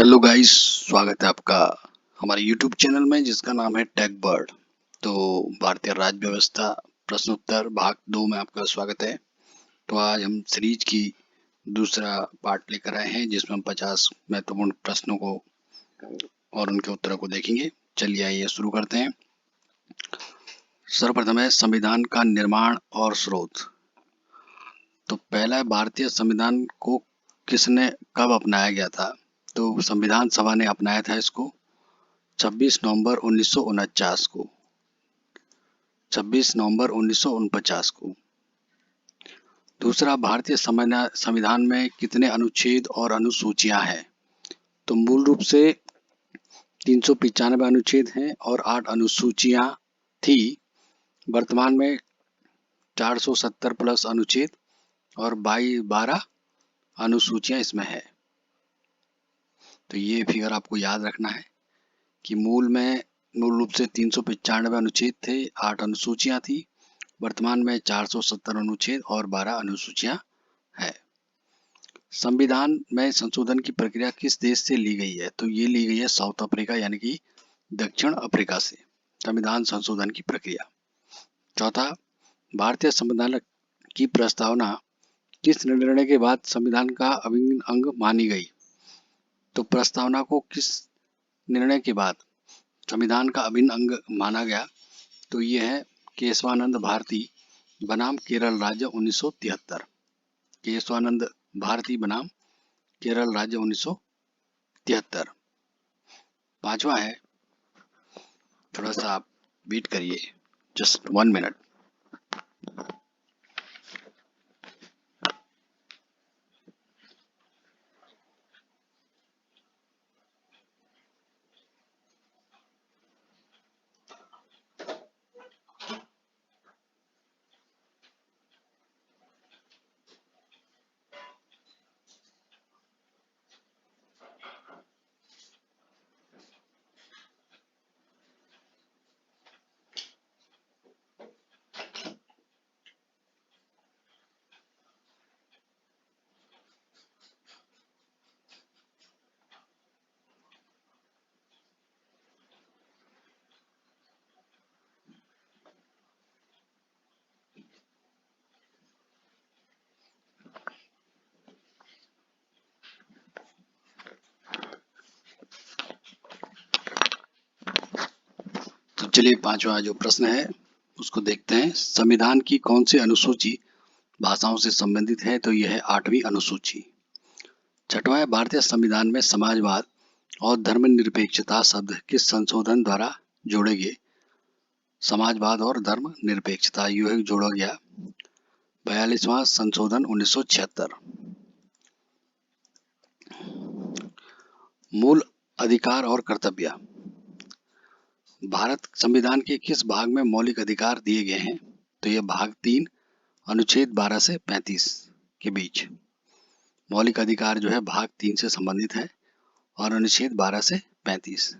Hello guys, स्वागत है आपका हमारे यूट्यूब चैनल में जिसका नाम है टेक बर्ड। तो भारतीय राज्य व्यवस्था प्रश्नोत्तर भाग 2 में आपका स्वागत है। तो आज हम सीरीज की दूसरा पार्ट लेकर आए हैं जिसमें हम 50 महत्वपूर्ण प्रश्नों को और उनके उत्तरों को देखेंगे। चलिए आइए शुरू करते हैं। सर्वप्रथम है संविधान का निर्माण और स्रोत। तो पहला है भारतीय संविधान को किसने कब अपनाया गया था। तो संविधान सभा ने अपनाया था इसको 26 नवंबर 1949 को। 26 नवंबर 1949 को। दूसरा, भारतीय संविधान में कितने अनुच्छेद और अनुसूचियां हैं। तो मूल रूप से 395 अनुच्छेद हैं और 8 अनुसूचियां थी। वर्तमान में 470 प्लस अनुच्छेद और 12 अनुसूचियां इसमें है। तो ये फिगर आपको याद रखना है कि मूल रूप से 395 अनुच्छेद थे, 8 अनुसूचियां थी। वर्तमान में 470 अनुच्छेद और 12 अनुसूचियां है। संविधान में संशोधन की प्रक्रिया किस देश से ली गई है। तो ये ली गई है साउथ अफ्रीका यानी कि दक्षिण अफ्रीका से संविधान संशोधन की प्रक्रिया। चौथा, भारतीय संविधान की प्रस्तावना किस निर्णय के बाद संविधान का अभिन्न अंग मानी गई। तो प्रस्तावना को किस निर्णय के बाद संविधान का अभिन्न अंग माना गया। तो ये है केशवानंद भारती बनाम केरल राज्य 1973। केशवानंद भारती बनाम केरल राज्य 1973। पांचवा है, थोड़ा सा आप वेट करिए, जस्ट 1 मिनट। तो चलिए पांचवा जो प्रश्न है उसको देखते हैं। संविधान की कौन सी अनुसूची भाषाओं से संबंधित है। तो यह है 8वीं अनुसूची। छठवां है, भारतीय संविधान में समाजवाद और धर्मनिरपेक्षता शब्द किस संशोधन द्वारा जोड़े गए। समाजवाद और धर्मनिरपेक्षता यह जोड़ा गया 42वां संशोधन 1976। मूल अधिकार और कर्तव्य। भारत संविधान के किस भाग में मौलिक अधिकार दिए गए हैं। तो यह भाग 3 अनुच्छेद 12 से 35 के बीच मौलिक अधिकार जो है भाग 3 से संबंधित है और अनुच्छेद 12 से 35।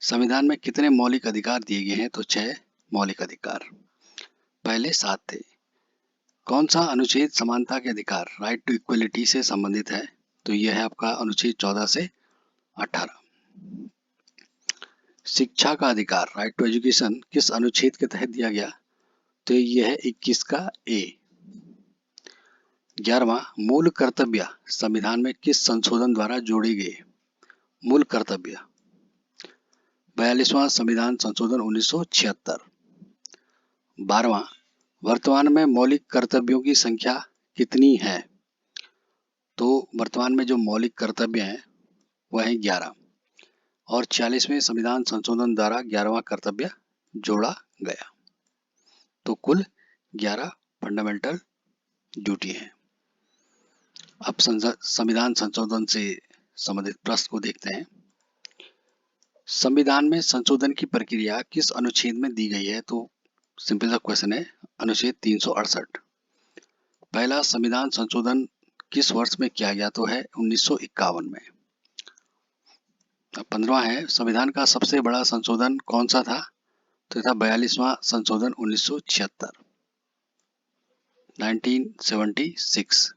संविधान में कितने मौलिक अधिकार दिए गए हैं। तो 6 मौलिक अधिकार, पहले 7 थे। कौन सा अनुच्छेद समानता के अधिकार राइट टू इक्वलिटी से संबंधित है। तो यह है आपका अनुच्छेद 14 से 18। शिक्षा का अधिकार राइट टू एजुकेशन किस अनुच्छेद के तहत दिया गया। तो यह है 21 का ए। 11वां, मूल कर्तव्य संविधान में किस संशोधन द्वारा जोड़े गए। मूल कर्तव्य 42वां संविधान संशोधन 1976। 12वां, वर्तमान में मौलिक कर्तव्यों की संख्या कितनी है। तो वर्तमान में जो मौलिक कर्तव्य हैं वह है 11 और 46वें संविधान संशोधन द्वारा 11वां कर्तव्य जोड़ा गया। तो कुल 11 फंडामेंटल ड्यूटी है। अब संविधान संशोधन से संबंधित प्रश्न को देखते हैं। संविधान में संशोधन की प्रक्रिया किस अनुच्छेद में दी गई है। तो सिंपल सा क्वेश्चन है, अनुच्छेद 368। पहला संविधान संशोधन किस वर्ष में किया गया। तो है 1951 में। अब 15वां है, संविधान का सबसे बड़ा संशोधन कौन सा था। तो था 42वां संशोधन 1976। 1976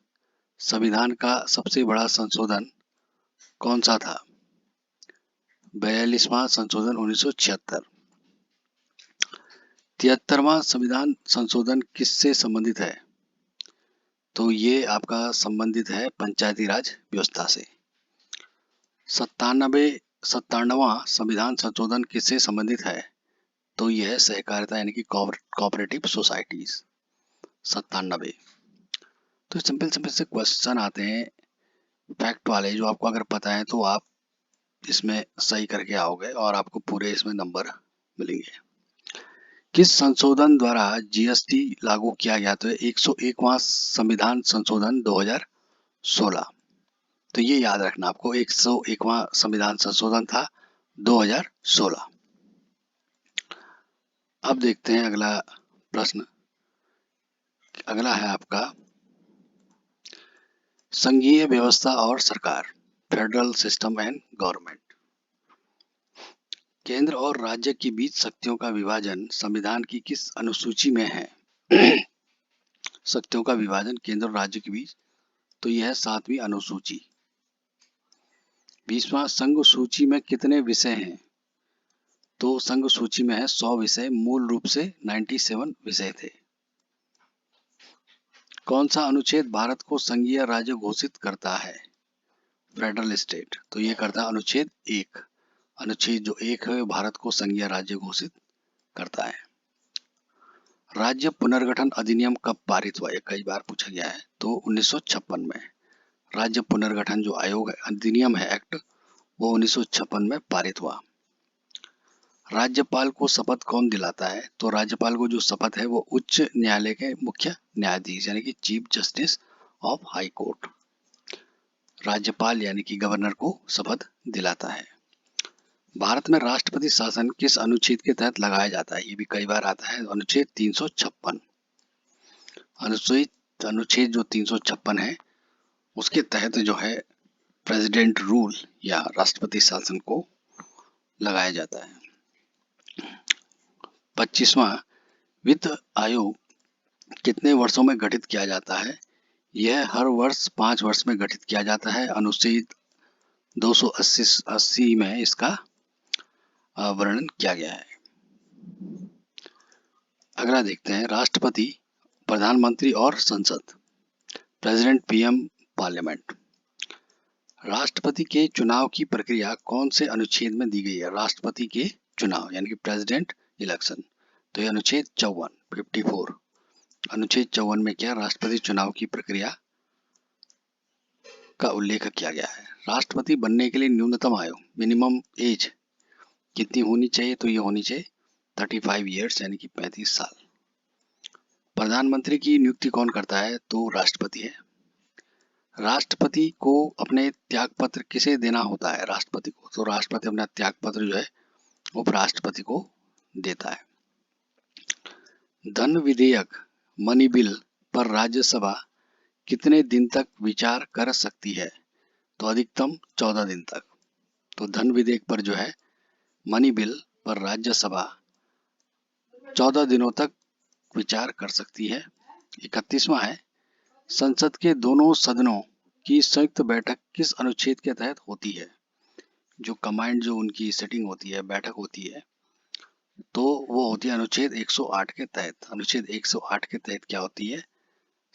संविधान का सबसे बड़ा संशोधन कौन सा था। 42वां संशोधन 1976। 73वां संविधान संशोधन किससे संबंधित है? तो ये आपका संबंधित है पंचायती राज व्यवस्था से। 97वां संविधान संशोधन किससे संबंधित है? तो यह है सहकारिता यानी कि कोऑपरेटिव सोसाइटीज। 97। तो सिंपल सिंपल से क्वेश्चन आते हैं फैक्ट वाले, जो आपको अगर पता है तो आप इसमें सही करके आओगे और आपको पूरे इसमें नंबर मिलेंगे। किस संशोधन द्वारा जीएसटी लागू किया गया? तो 101वां संविधान संशोधन 2016। तो ये याद रखना आपको, 101वां संविधान संशोधन था 2016। अब देखते हैं अगला प्रश्न। अगला है आपका संघीय व्यवस्था और सरकार, फेडरल सिस्टम एंड गवर्नमेंट। केंद्र और राज्य के बीच शक्तियों का विभाजन संविधान की किस अनुसूची में है? शक्तियों का विभाजन केंद्र और राज्य के बीच, तो यह है 7वीं अनुसूची। 20वां संघ सूची में कितने विषय हैं? तो संघ सूची में है 100 विषय, मूल रूप से 97 विषय थे। कौन सा अनुच्छेद भारत को संघीय राज्य घोषित करता है? Federal state. तो ये करता है अनुच्छेद 1। अनुच्छेद जो 1 है भारत को संघीय राज्य घोषित करता है। राज्य पुनर्गठन अधिनियम कब पारित हुआ? ये कई बार पूछा गया है। तो 1956 में। राज्य पुनर्गठन जो आयोग है, अधिनियम है, एक्ट, वो 1956 में पारित हुआ। राज्यपाल को शपथ कौन दिलाता है? तो राज्यपाल को जो शपथ है वो उच्च न्यायालय के मुख्य न्यायाधीश यानी कि chief justice of high court, राज्यपाल यानी कि गवर्नर को शपथ दिलाता है। भारत में राष्ट्रपति शासन किस अनुच्छेद के तहत लगाया जाता है? ये भी कई बार आता है, अनुच्छेद 356। अनुच्छेद जो 356 है उसके तहत जो है प्रेसिडेंट रूल या राष्ट्रपति शासन को लगाया जाता है। 25वां वित्त आयोग कितने वर्षों में गठित किया जाता है? यह हर वर्ष 5 वर्ष में गठित किया जाता है। अनुच्छेद 280 में इसका वर्णन किया गया है। अगला देखते हैं राष्ट्रपति, प्रधानमंत्री और संसद, प्रेसिडेंट, पीएम, पार्लियामेंट। राष्ट्रपति के चुनाव की प्रक्रिया कौन से अनुच्छेद में दी गई है? राष्ट्रपति के चुनाव यानी कि प्रेसिडेंट इलेक्शन, तो ये अनुच्छेद 54 अनुच्छेद 54 में क्या राष्ट्रपति चुनाव की प्रक्रिया का उल्लेख किया गया है। राष्ट्रपति बनने के लिए न्यूनतम आयु, मिनिमम एज कितनी होनी चाहिए? तो ये होनी चाहिए 35 ईयर्स यानी कि 35 साल। प्रधानमंत्री की नियुक्ति कौन करता है? तो राष्ट्रपति है। राष्ट्रपति को अपने त्याग पत्र किसे देना होता है? राष्ट्रपति को। तो राष्ट्रपति अपना त्याग पत्र जो है उपराष्ट्रपति को देता है। धन विधेयक, मनी बिल पर राज्यसभा कितने दिन तक विचार कर सकती है? तो अधिकतम 14 दिन तक। तो धन विधेयक पर जो है मनी बिल पर राज्यसभा 14 दिनों तक विचार कर सकती है। 31वां है संसद के दोनों सदनों की संयुक्त बैठक किस अनुच्छेद के तहत होती है? जो कमांड जो उनकी सेटिंग होती है, बैठक होती है, तो वो होती है अनुच्छेद 108 के तहत। अनुच्छेद 108 के तहत क्या होती है?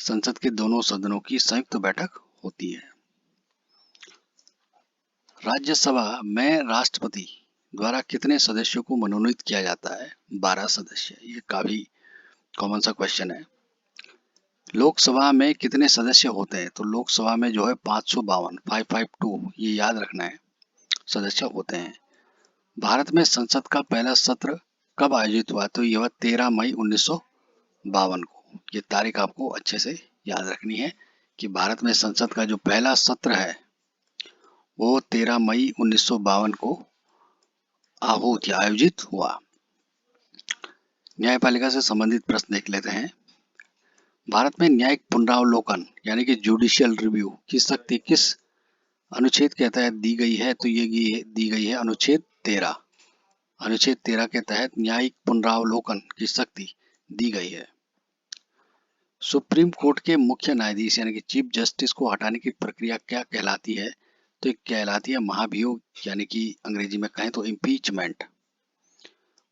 संसद के दोनों सदनों की संयुक्त बैठक होती है। राज्यसभा में राष्ट्रपति द्वारा कितने सदस्यों को मनोनीत किया जाता है? 12 सदस्य। ये काफी कॉमन सा क्वेश्चन है। लोकसभा में कितने सदस्य होते हैं? तो लोकसभा में जो है 552, ये याद रखना है, सदस्य होते हैं। भारत में संसद का पहला सत्र कब आयोजित हुआ? तो यह 13 मई 1952 को। ये तारीख आपको अच्छे से याद रखनी है कि भारत में संसद का जो पहला सत्र है वो 13 मई 1952 को आयोजित हुआ। न्यायपालिका से संबंधित प्रश्न देख लेते हैं। भारत में न्यायिक पुनरावलोकन यानी कि जुडिशियल रिव्यू की शक्ति किस अनुच्छेद के तहत दी गई है? तो ये दी गई है अनुच्छेद 13। अनुच्छेद 13 के तहत न्यायिक पुनरावलोकन की शक्ति दी गई है। सुप्रीम कोर्ट के मुख्य न्यायाधीश यानी कि चीफ जस्टिस को हटाने की प्रक्रिया क्या कहलाती है? तो एक कहलाती है महाभियोग, यानी कि अंग्रेजी में कहें तो इम्पीचमेंट।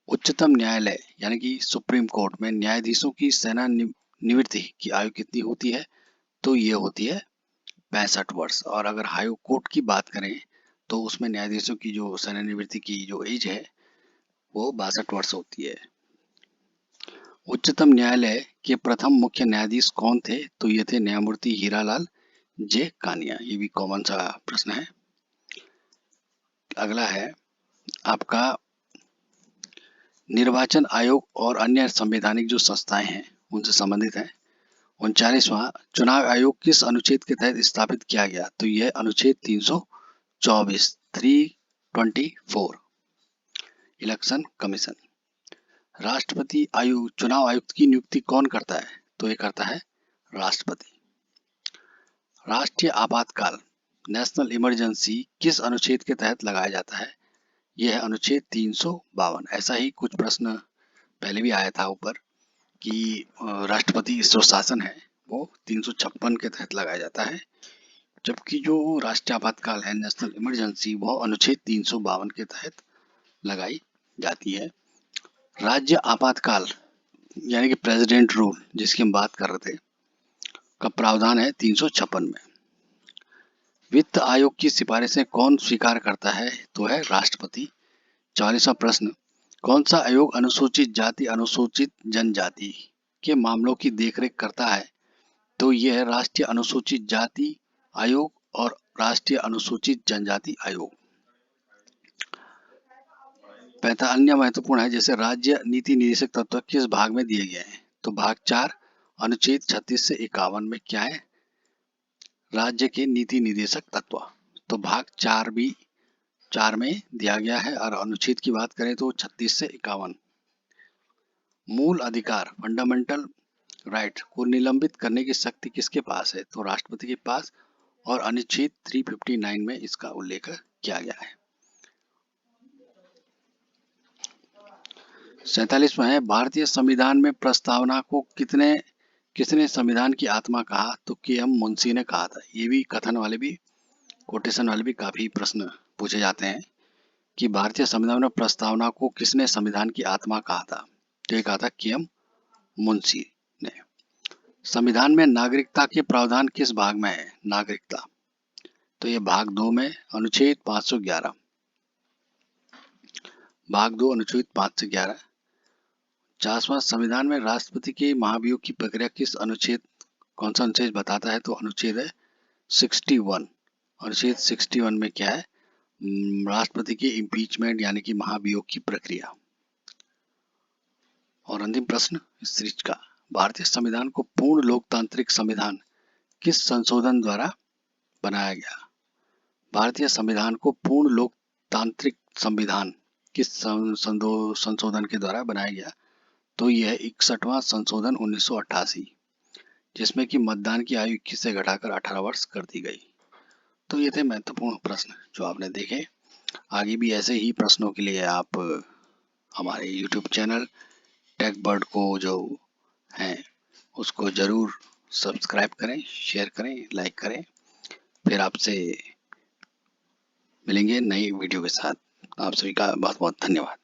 उच्चतम न्यायालय यानी कि सुप्रीम कोर्ट में न्यायाधीशों की सेवानिवृत्ति की आयु कितनी होती है? तो ये होती है 65 वर्ष। और अगर हाई कोर्ट की बात करें तो उसमें न्यायाधीशों की जो सेवानिवृत्ति की जो एज है वो 62 वर्ष होती है। उच्चतम न्यायालय के प्रथम मुख्य न्यायाधीश कौन थे? तो ये थे न्यायमूर्ति हीरालाल जे कानिया। ये भी कॉमन सा प्रश्न है। अगला है आपका निर्वाचन आयोग और अन्य संवैधानिक जो संस्थाएं हैं उनसे संबंधित है। 39वां चुनाव आयोग किस अनुच्छेद के तहत स्थापित किया गया? तो यह अनुच्छेद 324 324 इलेक्शन कमीशन। राष्ट्रपति आयु चुनाव आयुक्त की नियुक्ति कौन करता है? तो ये करता है राष्ट्रपति। राष्ट्रीय आपातकाल नेशनल इमरजेंसी किस अनुच्छेद के तहत लगाया जाता है? यह है अनुच्छेद 352। ऐसा ही कुछ प्रश्न पहले भी आया था ऊपर कि राष्ट्रपति जो शासन है वो 356 के तहत लगाया जाता है, जबकि जो राष्ट्रीय आपातकाल है नेशनल इमरजेंसी वो अनुच्छेद 352 के तहत लगाई जाती है। राज्य आपातकाल यानी कि प्रेसिडेंट रूल जिसकी हम बात कर रहे थे का प्रावधान है 356 में। वित्त आयोग की सिफारिशें कौन स्वीकार करता है? तो है राष्ट्रपति। 44वां प्रश्न कौन सा आयोग अनुसूचित जाति अनुसूचित जनजाति के मामलों की देखरेख करता है? तो यह है राष्ट्रीय अनुसूचित जाति आयोग और राष्ट्रीय अनुसूचित जनजाति आयोग। 45 अन्य महत्वपूर्ण है, जैसे राज्य नीति निर्देशक तत्व किस भाग में दिए गए हैं? तो भाग 4 अनुच्छेद 36 से 51 में क्या है? राज्य के नीति निर्देशक तत्व। तो भाग 4 में दिया गया है। और अनुच्छेद की बात करें तो 36 से 51। मूल अधिकार फंडामेंटल राइट को निलंबित करने की शक्ति किसके पास है? तो राष्ट्रपति के पास। और अनुच्छेद 359 में इसका उल्लेख किया गया है। 47वां है भारतीय संविधान में प्रस्तावना को किसने संविधान की आत्मा कहा? तो के.एम. मुंशी ने कहा था। ये भी कथन वाले भी कोटेशन वाले भी काफी प्रश्न पूछे जाते हैं कि भारतीय संविधान में प्रस्तावना को किसने संविधान की आत्मा कहा था? तो ये कहा था के.एम. मुंशी ने। संविधान में नागरिकता के प्रावधान किस भाग में है? नागरिकता। तो ये भाग 2 में अनुच्छेद 511। भाग 2 अनुच्छेद 511। 50वां संविधान में राष्ट्रपति के महाभियोग की प्रक्रिया कौन सा अनुच्छेद बताता है? तो अनुच्छेद है 61। अनुच्छेद 61 में क्या है? राष्ट्रपति के इम्पीचमेंट यानी कि महाभियोग की प्रक्रिया। और अंतिम प्रश्न इस सीरीज का, भारतीय संविधान को पूर्ण लोकतांत्रिक संविधान किस संशोधन द्वारा बनाया गया? भारतीय संविधान को पूर्ण लोकतांत्रिक संविधान किस संशोधन के द्वारा बनाया गया? तो यह 61वां संशोधन 1988, जिसमें कि मतदान की आयु 21 से घटाकर 18 वर्ष कर दी गई। तो ये थे महत्वपूर्ण प्रश्न जो आपने देखे। आगे भी ऐसे ही प्रश्नों के लिए आप हमारे YouTube चैनल टेकबर्ड को जो है उसको जरूर सब्सक्राइब करें, शेयर करें, लाइक करें। फिर आपसे मिलेंगे नई वीडियो के साथ। आप सभी का बहुत बहुत धन्यवाद।